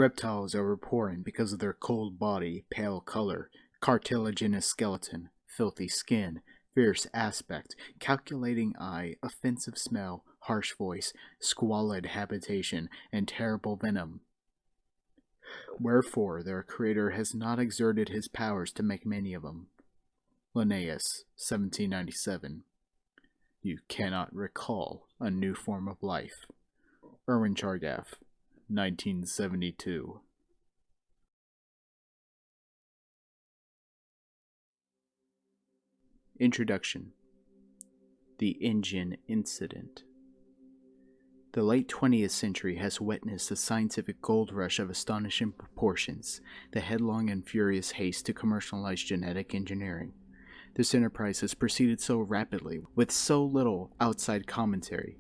Reptiles are abhorrent because of their cold body, pale color, cartilaginous skeleton, filthy skin, fierce aspect, calculating eye, offensive smell, harsh voice, squalid habitation, and terrible venom. Wherefore their creator has not exerted his powers to make many of them. Linnaeus, 1797. You cannot recall a new form of life. Erwin Chargaff, 1972. Introduction. The Ingen Incident. The late 20th century has witnessed a scientific gold rush of astonishing proportions, the headlong and furious haste to commercialize genetic engineering. This enterprise has proceeded so rapidly, with so little outside commentary,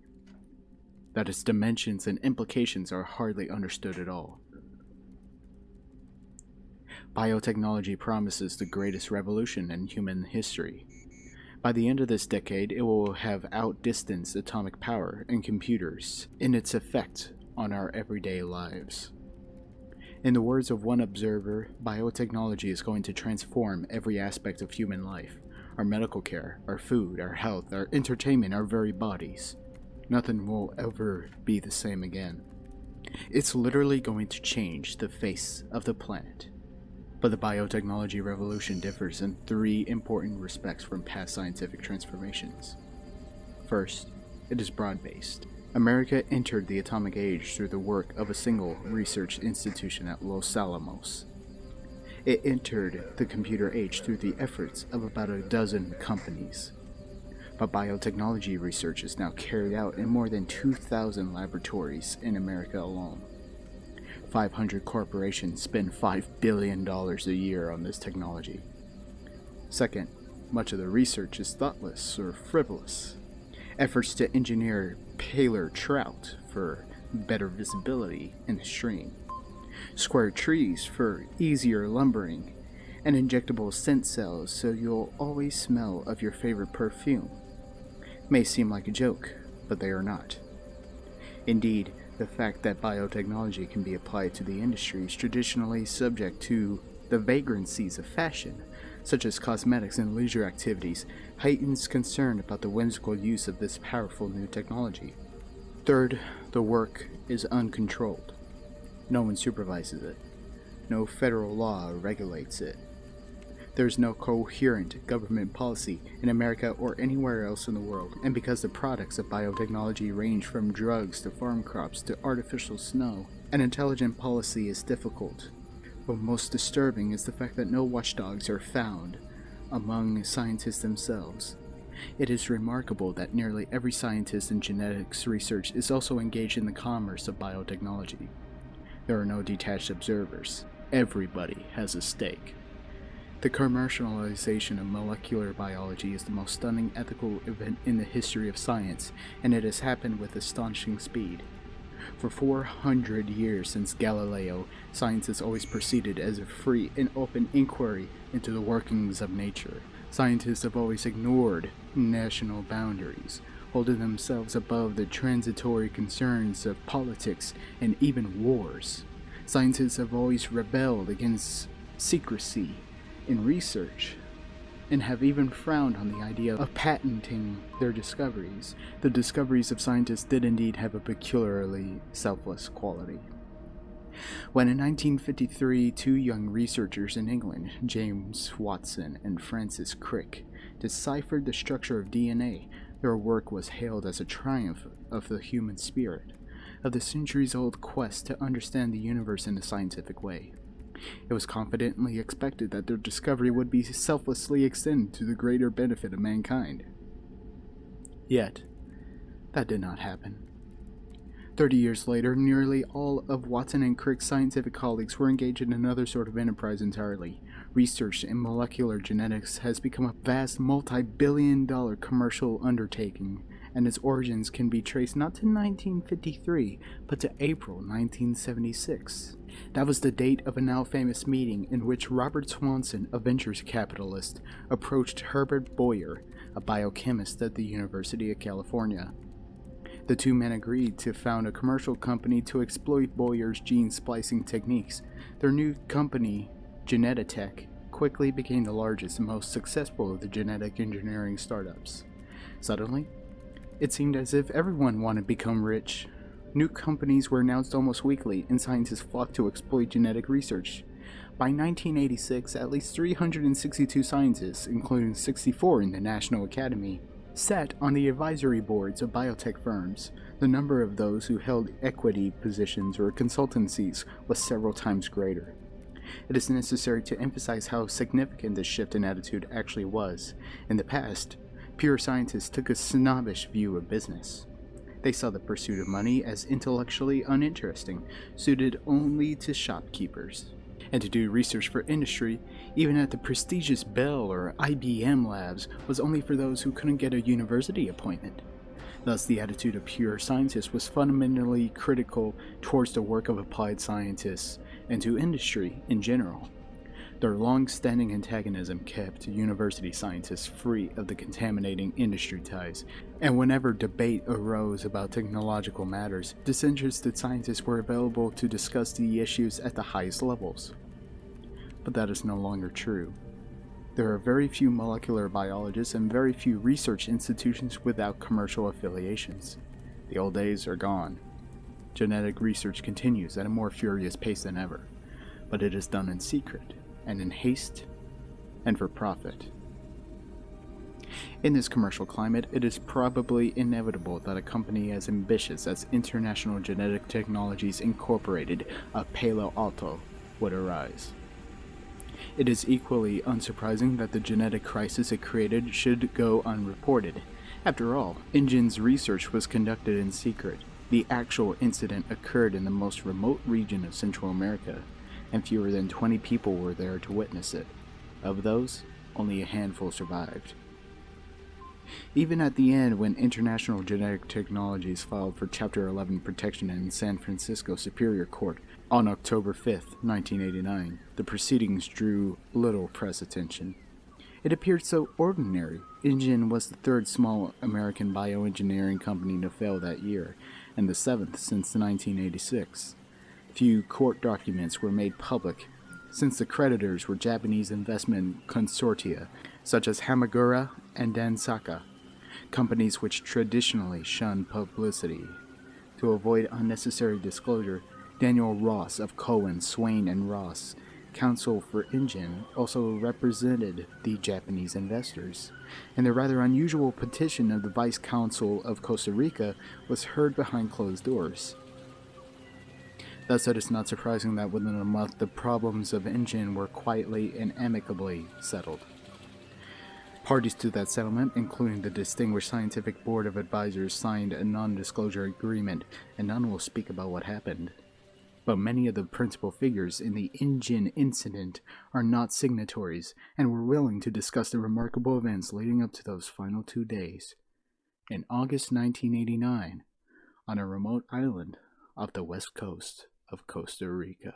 that its dimensions and implications are hardly understood at all. Biotechnology promises the greatest revolution in human history. By the end of this decade, it will have outdistanced atomic power and computers in its effect on our everyday lives. In the words of one observer, biotechnology is going to transform every aspect of human life. Our medical care, our food, our health, our entertainment, our very bodies. Nothing will ever be the same again. It's literally going to change the face of the planet. But the biotechnology revolution differs in three important respects from past scientific transformations. First, it is broad-based. America entered the atomic age through the work of a single research institution at Los Alamos. It entered the computer age through the efforts of about a dozen companies. But biotechnology research is now carried out in more than 2,000 laboratories in America alone. 500 corporations spend $5 billion a year on this technology. Second, much of the research is thoughtless or frivolous. Efforts to engineer paler trout for better visibility in the stream, square trees for easier lumbering, and injectable scent cells so you'll always smell of your favorite perfume. May seem like a joke, but they are not. Indeed, the fact that biotechnology can be applied to the industries traditionally subject to the vagrancies of fashion, such as cosmetics and leisure activities, heightens concern about the whimsical use of this powerful new technology. Third, the work is uncontrolled. No one supervises it. No federal law regulates it. There's no coherent government policy in America or anywhere else in the world, and because the products of biotechnology range from drugs to farm crops to artificial snow, an intelligent policy is difficult. But most disturbing is the fact that no watchdogs are found among scientists themselves. It is remarkable that nearly every scientist in genetics research is also engaged in the commerce of biotechnology. There are no detached observers. Everybody has a stake. The commercialization of molecular biology is the most stunning ethical event in the history of science, and it has happened with astonishing speed. For 400 years since Galileo, science has always proceeded as a free and open inquiry into the workings of nature. Scientists have always ignored national boundaries, holding themselves above the transitory concerns of politics and even wars. Scientists have always rebelled against secrecy in research, and have even frowned on the idea of patenting their discoveries. The discoveries of scientists did indeed have a peculiarly selfless quality. When in 1953 two young researchers in England, James Watson and Francis Crick, deciphered the structure of DNA, their work was hailed as a triumph of the human spirit, of the centuries-old quest to understand the universe in a scientific way. It was confidently expected that their discovery would be selflessly extended to the greater benefit of mankind. Yet, that did not happen. 30 years later, nearly all of Watson and Crick's scientific colleagues were engaged in another sort of enterprise entirely. Research in molecular genetics has become a vast multi-billion-dollar commercial undertaking, and its origins can be traced not to 1953, but to April 1976. That was the date of a now famous meeting in which Robert Swanson, a venture capitalist, approached Herbert Boyer, a biochemist at the University of California. The two men agreed to found a commercial company to exploit Boyer's gene splicing techniques. Their new company, Genetitech, quickly became the largest and most successful of the genetic engineering startups. Suddenly, it seemed as if everyone wanted to become rich. New companies were announced almost weekly, and scientists flocked to exploit genetic research. By 1986, at least 362 scientists, including 64 in the National Academy, sat on the advisory boards of biotech firms. The number of those who held equity positions or consultancies was several times greater. It is necessary to emphasize how significant this shift in attitude actually was. In the past, pure scientists took a snobbish view of business. They saw the pursuit of money as intellectually uninteresting, suited only to shopkeepers. And to do research for industry, even at the prestigious Bell or IBM labs, was only for those who couldn't get a university appointment. Thus, the attitude of pure scientists was fundamentally critical towards the work of applied scientists and to industry in general. Their long-standing antagonism kept university scientists free of the contaminating industry ties, and whenever debate arose about technological matters, disinterested scientists were available to discuss the issues at the highest levels. But that is no longer true. There are very few molecular biologists and very few research institutions without commercial affiliations. The old days are gone. Genetic research continues at a more furious pace than ever, but it is done in secret, and in haste, and for profit. In this commercial climate, it is probably inevitable that a company as ambitious as International Genetic Technologies Incorporated of Palo Alto would arise. It is equally unsurprising that the genetic crisis it created should go unreported. After all, Ingen's research was conducted in secret. The actual incident occurred in the most remote region of Central America, and fewer than 20 people were there to witness it. Of those, only a handful survived. Even at the end, when International Genetic Technologies filed for Chapter 11 protection in San Francisco Superior Court on October 5, 1989, the proceedings drew little press attention. It appeared so ordinary. Ingen was the third small American bioengineering company to fail that year, and the seventh since 1986. Few court documents were made public, since the creditors were Japanese investment consortia, such as Hamagura and Dansaka, companies which traditionally shun publicity. To avoid unnecessary disclosure, Daniel Ross of Cohen, Swain and Ross, counsel for Ingen, also represented the Japanese investors, and the rather unusual petition of the Vice Consul of Costa Rica was heard behind closed doors. Thus, it is not surprising that within a month the problems of Ingen were quietly and amicably settled. Parties to that settlement, including the Distinguished Scientific Board of Advisors, signed a non-disclosure agreement, and none will speak about what happened. But many of the principal figures in the Ingen Incident are not signatories, and were willing to discuss the remarkable events leading up to those final 2 days. In August 1989, on a remote island off the west coast of Costa Rica.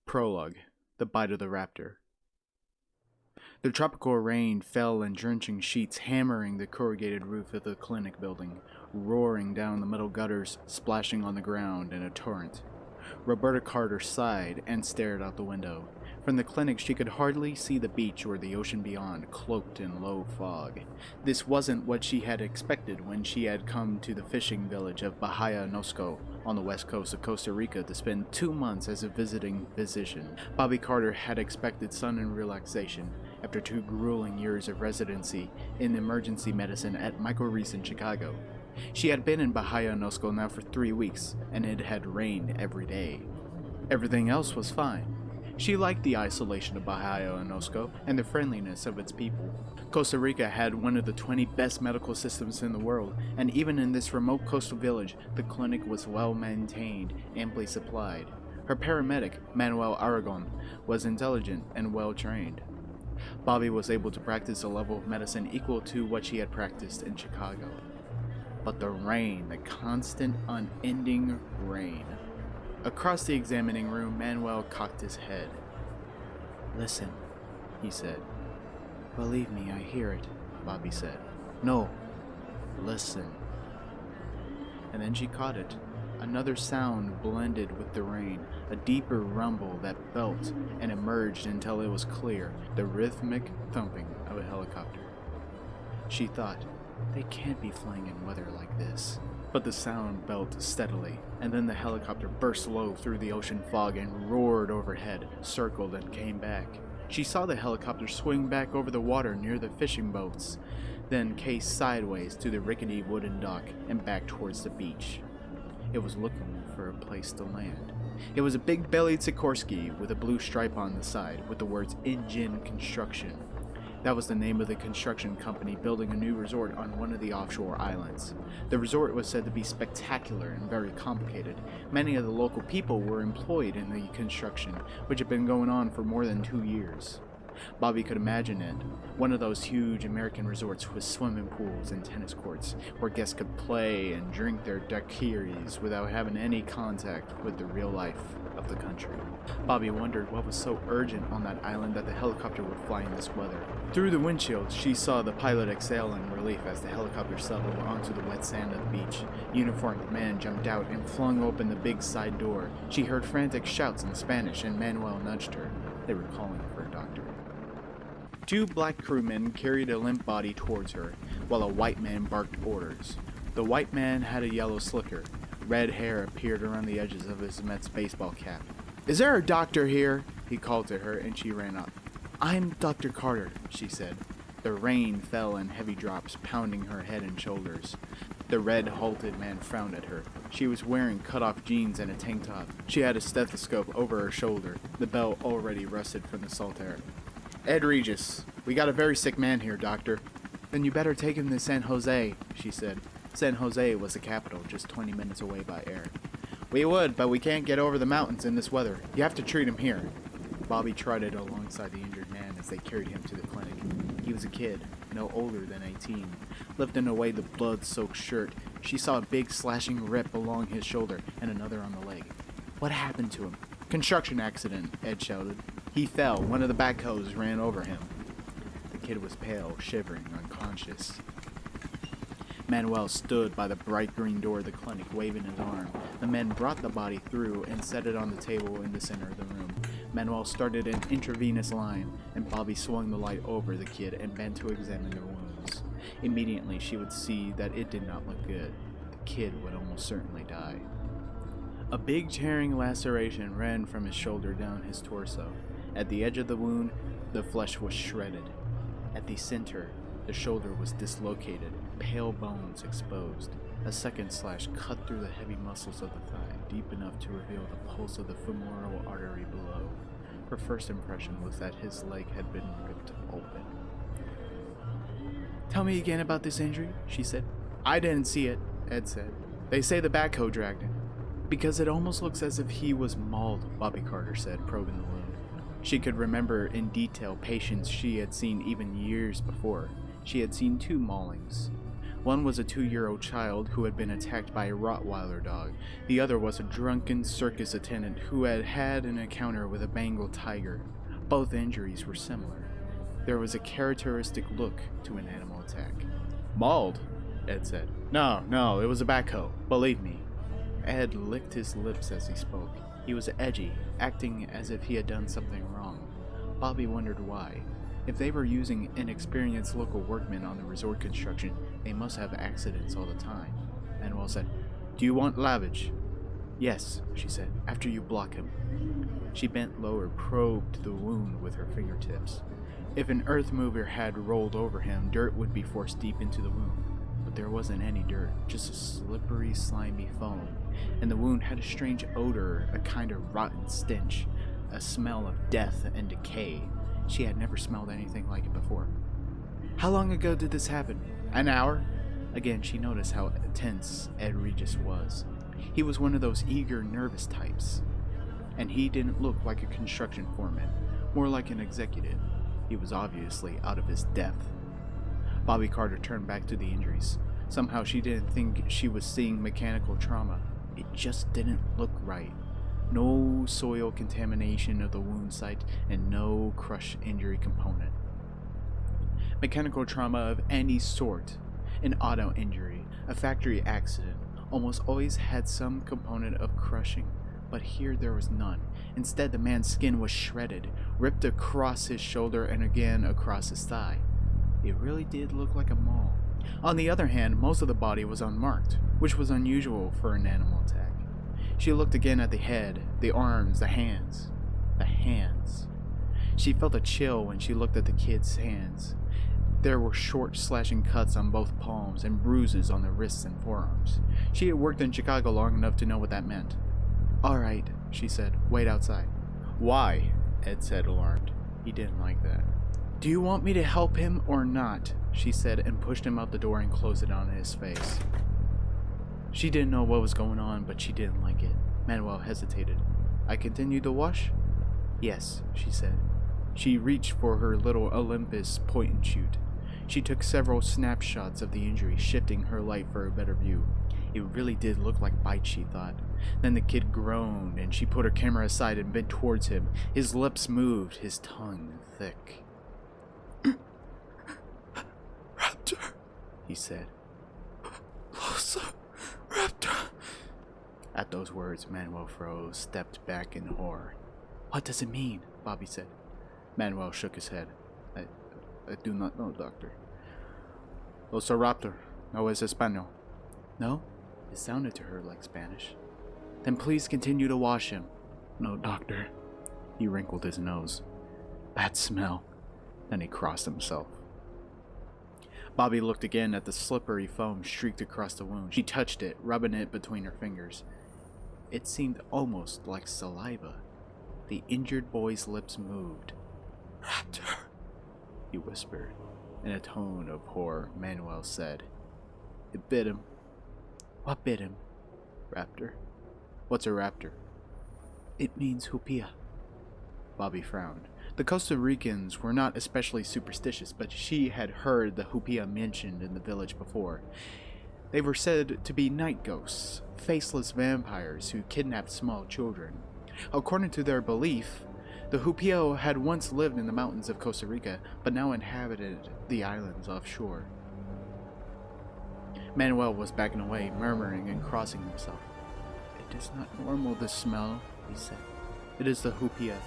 Prologue, The Bite of the Raptor. The tropical rain fell in drenching sheets, hammering the corrugated roof of the clinic building, roaring down the metal gutters, splashing on the ground in a torrent. Roberta Carter sighed and stared out the window. From the clinic she could hardly see the beach or the ocean beyond, cloaked in low fog. This wasn't what she had expected when she had come to the fishing village of Bahia Nosco on the west coast of Costa Rica to spend 2 months as a visiting physician. Bobby Carter had expected sun and relaxation after 2 grueling years of residency in emergency medicine at Michael Reese in Chicago. She had been in Bahia Nosco now for 3 weeks, and it had rained every day. Everything else was fine. She liked the isolation of Baja Nosco and the friendliness of its people. Costa Rica had one of the 20 best medical systems in the world, and even in this remote coastal village, the clinic was well maintained, amply supplied. Her paramedic, Manuel Aragon, was intelligent and well trained. Bobby was able to practice a level of medicine equal to what she had practiced in Chicago. But the rain, the constant, unending rain. Across the examining room, Manuel cocked his head. "Listen," he said. "Believe me, I hear it," Bobby said. "No, listen." And then she caught it. Another sound blended with the rain, a deeper rumble that felt and emerged until it was clear, the rhythmic thumping of a helicopter. She thought, they can't be flying in weather like this. But the sound built steadily, and then the helicopter burst low through the ocean fog and roared overhead, circled and came back. She saw the helicopter swing back over the water near the fishing boats, then case sideways to the rickety wooden dock and back towards the beach. It was looking for a place to land. It was a big-bellied Sikorsky with a blue stripe on the side with the words Ingen Construction. That was the name of the construction company building a new resort on one of the offshore islands. The resort was said to be spectacular and very complicated. Many of the local people were employed in the construction, which had been going on for more than 2 years. Bobby could imagine it, one of those huge American resorts with swimming pools and tennis courts, where guests could play and drink their daiquiris without having any contact with the real life of the country. Bobby wondered what was so urgent on that island that the helicopter would fly in this weather. Through the windshield, she saw the pilot exhale in relief as the helicopter settled onto the wet sand of the beach. A uniformed man jumped out and flung open the big side door. She heard frantic shouts in Spanish, and Manuel nudged her. They were calling for a doctor. 2 black crewmen carried a limp body towards her, while a white man barked orders. The white man had a yellow slicker. Red hair appeared around the edges of his Mets baseball cap. "Is there a doctor here?" he called to her, and she ran up. "I'm Dr. Carter," she said. The rain fell in heavy drops, pounding her head and shoulders. The red, halted man frowned at her. She was wearing cut-off jeans and a tank top. She had a stethoscope over her shoulder, the belt already rusted from the salt air. "Ed Regis, we got a very sick man here, doctor." "Then you better take him to San Jose," she said. San Jose was the capital, just 20 minutes away by air. "We would, but we can't get over the mountains in this weather. You have to treat him here." Bobby trotted alongside the injured man as they carried him to the clinic. He was a kid, no older than 18. Lifting away the blood-soaked shirt, she saw a big slashing rip along his shoulder and another on the leg. "What happened to him?" "Construction accident," Ed shouted. "He fell. One of the backhoes ran over him." The kid was pale, shivering, unconscious. Manuel stood by the bright green door of the clinic, waving his arm. The men brought the body through and set it on the table in the center of the room. Manuel started an intravenous line, and Bobby swung the light over the kid and bent to examine the wounds. Immediately, she would see that it did not look good. The kid would almost certainly die. A big tearing laceration ran from his shoulder down his torso. At the edge of the wound, the flesh was shredded. At the center, the shoulder was dislocated, pale bones exposed. A second slash cut through the heavy muscles of the thigh, deep enough to reveal the pulse of the femoral artery below. Her first impression was that his leg had been ripped open. "Tell me again about this injury," she said. "I didn't see it," Ed said. "They say the backhoe dragged him." "Because it almost looks as if he was mauled," Bobby Carter said, probing the wound. She could remember in detail patients she had seen even years before. She had seen 2 maulings. One was a 2-year-old child who had been attacked by a Rottweiler dog. The other was a drunken circus attendant who had had an encounter with a Bengal tiger. Both injuries were similar. There was a characteristic look to an animal attack. "Mauled?" Ed said. No, it was a backhoe. Believe me." Ed licked his lips as he spoke. He was edgy, acting as if he had done something wrong. Bobby wondered why. If they were using inexperienced local workmen on the resort construction, they must have accidents all the time. Manuel said, "Do you want lavage?" "Yes," she said, "after you block him." She bent lower, probed the wound with her fingertips. If an earth mover had rolled over him, dirt would be forced deep into the wound. But there wasn't any dirt, just a slippery, slimy foam, and the wound had a strange odor, a kind of rotten stench. a smell of death and decay. She had never smelled anything like it before. How long ago did this happen? An hour? Again, she noticed how tense Ed Regis was. He was one of those eager, nervous types. And he didn't look like a construction foreman, more like an executive. He was obviously out of his depth. Bobby Carter turned back to the injuries. Somehow she didn't think she was seeing mechanical trauma. It just didn't look right. No soil contamination of the wound site and no crush injury component. Mechanical trauma of any sort, an auto injury, a factory accident, almost always had some component of crushing, but here there was none. Instead, the man's skin was shredded, ripped across his shoulder and again across his thigh. It really did look like a maul. On the other hand, most of the body was unmarked, which was unusual for an animal attack. She looked again at the head, the arms, the hands. The hands. She felt a chill when she looked at the kid's hands. There were short slashing cuts on both palms and bruises on the wrists and forearms. She had worked in Chicago long enough to know what that meant. "All right," she said. "Wait outside." "Why?" Ed said, alarmed. He didn't like that. "Do you want me to help him or not?" she said, and pushed him out the door and closed it on his face. She didn't know what was going on, but she didn't like it. Manuel hesitated. "I continue to wash?" "Yes," she said. She reached for her little Olympus point and shoot. She took several snapshots of the injury, shifting her light for a better view. It really did look like bites, she thought. Then the kid groaned, and she put her camera aside and bent towards him. His lips moved, his tongue thick. "Raptor," he said. "Closer, Raptor." At those words, Manuel froze, stepped back in horror. "What does it mean?" Bobby said. Manuel shook his head. I do not know, doctor." "Los Raptor. No es español." "No?" It sounded to her like Spanish. "Then please continue to wash him." "No, doctor." He wrinkled his nose. "Bad smell." Then he crossed himself. Bobby looked again at the slippery foam streaked across the wound. She touched it, rubbing it between her fingers. It seemed almost like saliva. The injured boy's lips moved. "Raptor," he whispered. In a tone of horror, Manuel said, "It bit him." "What bit him?" "Raptor." "What's a raptor?" "It means hupia." Bobby frowned. The Costa Ricans were not especially superstitious, but she had heard the hupia mentioned in the village before. They were said to be night ghosts, faceless vampires who kidnapped small children. According to their belief, the hupia had once lived in the mountains of Costa Rica, but now inhabited the islands offshore. Manuel was backing away, murmuring and crossing himself. "It is not normal, this smell," he said. "It is the hupia."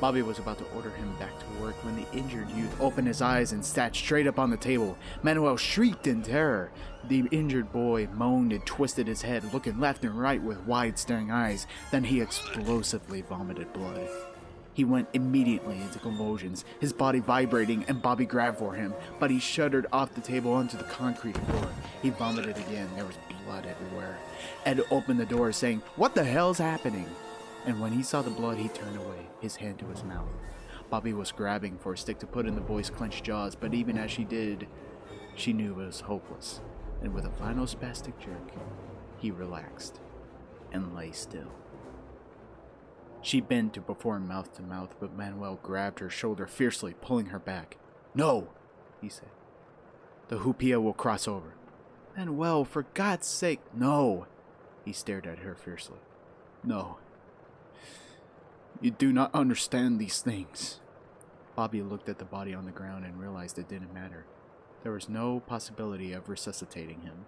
Bobby was about to order him back to work when the injured youth opened his eyes and sat straight up on the table. Manuel shrieked in terror. The injured boy moaned and twisted his head, looking left and right with wide staring eyes. Then he explosively vomited blood. He went immediately into convulsions, his body vibrating, and Bobby grabbed for him, but he shuddered off the table onto the concrete floor. He vomited again. There was blood everywhere. Ed opened the door, saying, "What the hell's happening?" And when he saw the blood, he turned away, his hand to his mouth. Bobby was grabbing for a stick to put in the boy's clenched jaws, but even as she did, she knew it was hopeless. And with a final spastic jerk, he relaxed and lay still. She bent to perform mouth to mouth, but Manuel grabbed her shoulder fiercely, pulling her back. "No," he said. "The hupia will cross over." "Manuel, for God's sake, no!" He stared at her fiercely. "No. You do not understand these things." Bobby looked at the body on the ground and realized it didn't matter. There was no possibility of resuscitating him.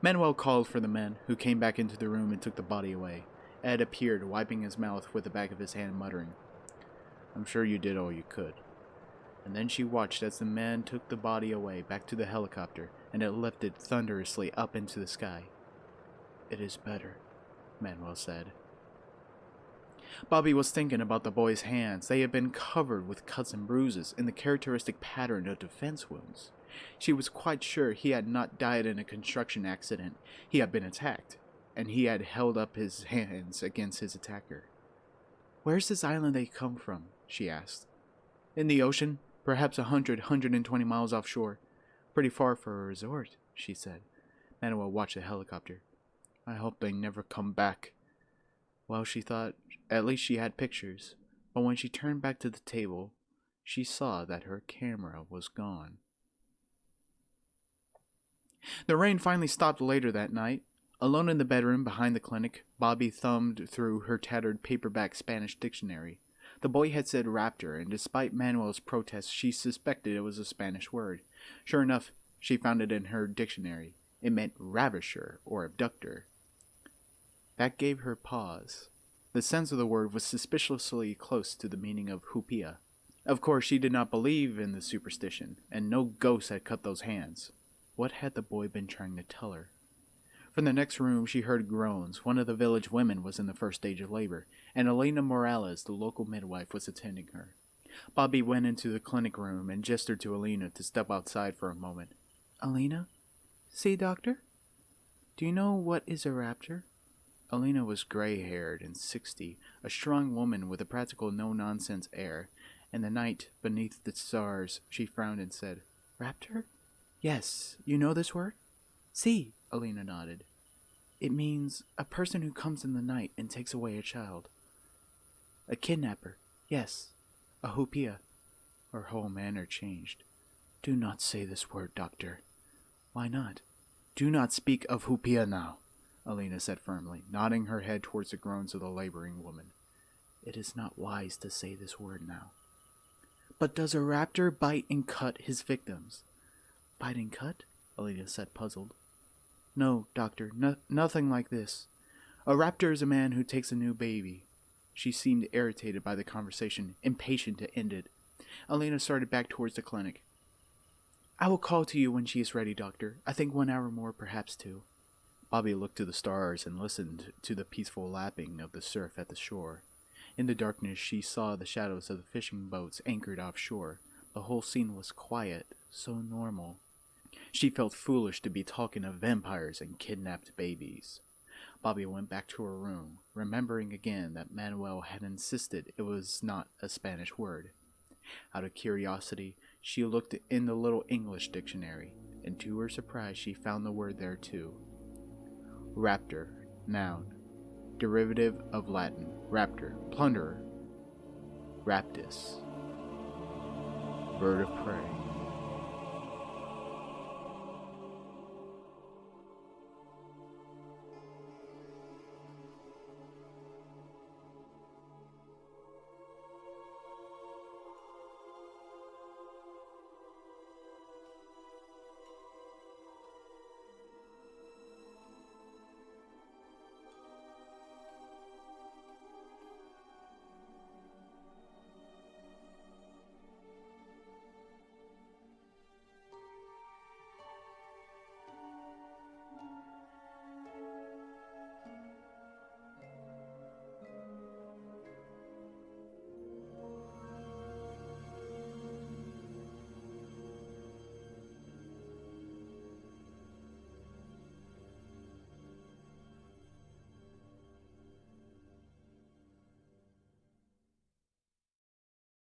Manuel called for the men, who came back into the room and took the body away. Ed appeared, wiping his mouth with the back of his hand, muttering, "I'm sure you did all you could." And then she watched as the men took the body away, back to the helicopter, and it lifted thunderously up into the sky. "It is better," Manuel said. Bobby was thinking about the boy's hands. They had been covered with cuts and bruises in the characteristic pattern of defense wounds. She was quite sure he had not died in a construction accident. He had been attacked, and he had held up his hands against his attacker. "Where's this island they come from?" she asked. "In the ocean, perhaps 120 miles offshore. Pretty far for a resort," she said. Manuel watched the helicopter. "I hope they never come back." Well, she thought, at least she had pictures. But when she turned back to the table, she saw that her camera was gone. The rain finally stopped later that night. Alone in the bedroom behind the clinic, Bobby thumbed through her tattered paperback Spanish dictionary. The boy had said raptor, and despite Manuel's protests, she suspected it was a Spanish word. Sure enough, she found it in her dictionary. It meant ravisher or abductor. That gave her pause. The sense of the word was suspiciously close to the meaning of hupia. Of course, she did not believe in the superstition, and no ghost had cut those hands. What had the boy been trying to tell her? From the next room, she heard groans. One of the village women was in the first stage of labor, and Elena Morales, the local midwife, was attending her. Bobby went into the clinic room and gestured to Elena to step outside for a moment. "Elena? See, doctor? Do you know what is a raptor?" Elena was gray-haired and 60, a strong woman with a practical no-nonsense air. In the night, beneath the stars, she frowned and said, "Raptor? Yes, you know this word?" "See," Elena nodded. "It means a person who comes in the night and takes away a child." "A kidnapper, yes. A hupia." Her whole manner changed. "Do not say this word, doctor." "Why not?" "Do not speak of hupia now," Elena said firmly, nodding her head towards the groans of the laboring woman. "It is not wise to say this word now." "But does a raptor bite and cut his victims?" "Bite and cut?" Elena said, puzzled. "No, doctor, nothing like this. A raptor is a man who takes a new baby." She seemed irritated by the conversation, impatient to end it. Elena started back towards the clinic. "I will call to you when she is ready, doctor. I think 1 hour more, perhaps 2. Bobby looked to the stars and listened to the peaceful lapping of the surf at the shore. In the darkness, she saw the shadows of the fishing boats anchored offshore. The whole scene was quiet, so normal. She felt foolish to be talking of vampires and kidnapped babies. Bobby went back to her room, remembering again that Manuel had insisted it was not a Spanish word. Out of curiosity, she looked in the little English dictionary, and to her surprise she found the word there too. Raptor, noun, derivative of Latin, raptor, plunderer, raptus, bird of prey.